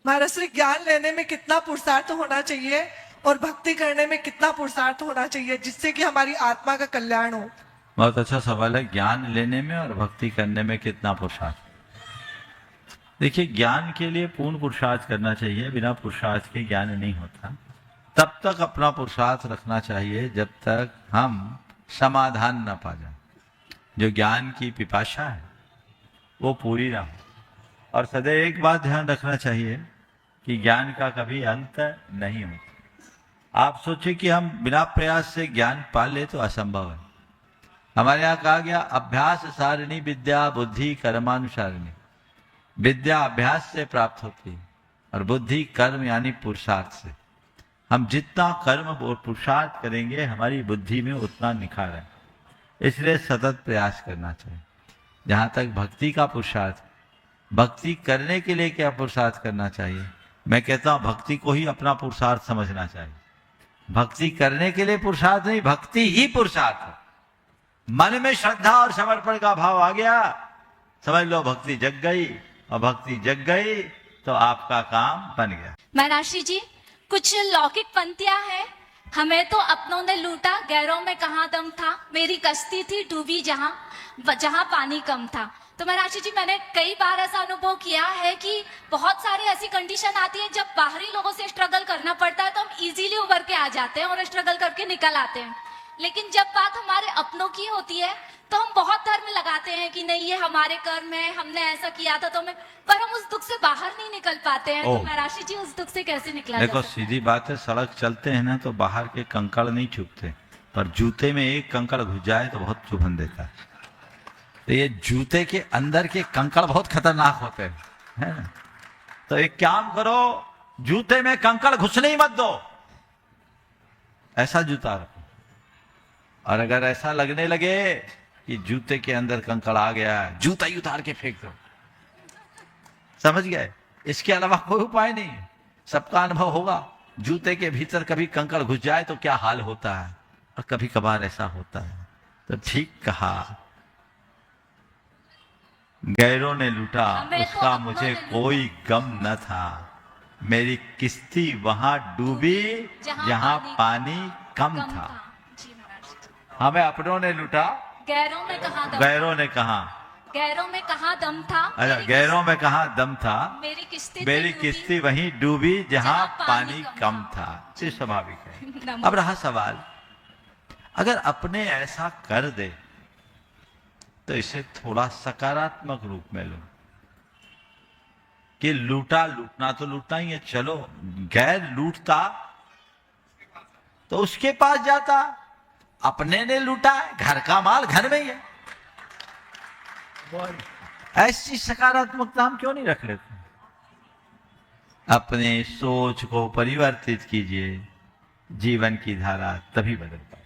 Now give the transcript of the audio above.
महाराज श्री, ज्ञान लेने में कितना पुरुषार्थ होना चाहिए और भक्ति करने में कितना पुरुषार्थ होना चाहिए जिससे कि हमारी आत्मा का कल्याण हो? बहुत अच्छा सवाल है। ज्ञान लेने में और भक्ति करने में कितना पुरुषार्थ? देखिए, ज्ञान के लिए पूर्ण पुरुषार्थ करना चाहिए, बिना पुरुषार्थ के ज्ञान नहीं होता। तब तक अपना पुरुषार्थ रखना चाहिए जब तक हम समाधान न पा जाए। जो ज्ञान की पिपासा है वो पूरी ना हो। और सदैव एक बात ध्यान रखना चाहिए कि ज्ञान का कभी अंत नहीं होता। आप सोचिए कि हम बिना प्रयास से ज्ञान पा ले तो असंभव है। हमारे यहाँ कहा गया, अभ्यास सारिणी विद्या बुद्धि कर्मानुसारिणी। विद्या अभ्यास से प्राप्त होती है और बुद्धि कर्म यानी पुरुषार्थ से। हम जितना कर्म और पुरुषार्थ करेंगे हमारी बुद्धि में उतना निखार है। इसलिए सतत प्रयास करना चाहिए। जहाँ तक भक्ति का पुरुषार्थ, भक्ति करने के लिए क्या पुरुषार्थ करना चाहिए? मैं कहता हूँ भक्ति को ही अपना पुरुषार्थ समझना चाहिए। भक्ति करने के लिए पुरुषार्थ नहीं, भक्ति ही पुरुषार्थ है। मन में श्रद्धा और समर्पण का भाव आ गया, समझ लो भक्ति जग गई, और भक्ति जग गई तो आपका काम बन गया। महाराज श्री जी, कुछ लौकिक पंक्तियां हैं। हमें तो अपनों ने लूटा, गैरों में कहाँ दम था, मेरी कश्ती थी डूबी जहाँ पानी कम था। तो महाराज जी, मैंने कई बार ऐसा अनुभव किया है कि बहुत सारी ऐसी कंडीशन आती है जब बाहरी लोगों से स्ट्रगल करना पड़ता है तो हम इजीली उभर के आ जाते हैं और स्ट्रगल करके निकल आते हैं। लेकिन जब बात हमारे अपनों की होती है तो हम बहुत धर्म लगाते हैं कि नहीं ये हमारे कर्म है, हमने ऐसा किया था तो हमें, पर हम उस दुख से बाहर नहीं निकल पाते हैं। तो महाराज जी, उस दुख से कैसे निकला देखो, जा सकता है? सीधी बात है, सड़क चलते हैं ना तो बाहर के कंकड़ नहीं चुभते, पर जूते में एक कंकड़ घुस जाए तो बहुत चुभन देता है। तो ये जूते के अंदर के कंकड़ बहुत खतरनाक होते हैं, है ना? तो एक काम करो, जूते में कंकड़ घुसने ही मत दो, ऐसा जूता रखो। और अगर ऐसा लगने लगे कि जूते के अंदर कंकड़ आ गया है, जूता ही उतार के फेंक दो। समझ गए? इसके अलावा कोई उपाय नहीं। सबका अनुभव होगा, जूते के भीतर कभी कंकड़ घुस जाए तो क्या हाल होता है, और कभी कभार ऐसा होता है। तो ठीक कहा, गैरों ने लूटा उसका मुझे कोई गम न था, मेरी किश्ती वहां डूबी जहां पानी कम था। हमें अपनों ने लूटा, गैरों में कहाँ दम, गैरों ने कहा, गैरों में कहाँ दम था, अच्छा, गैरों में कहा दम था, मेरी किश्ती वहीं डूबी जहां पानी कम था। ये स्वाभाविक है। अब रहा सवाल, अगर अपने ऐसा कर दे तो इसे थोड़ा सकारात्मक रूप में लो कि लूटना तो लूटना ही है। चलो, गैर लूटता तो उसके पास जाता, अपने ने लूटा है, घर का माल घर में ही है। ऐसी सकारात्मकता हम क्यों नहीं रख लेते? अपने सोच को परिवर्तित कीजिए, जीवन की धारा तभी बदल पाए।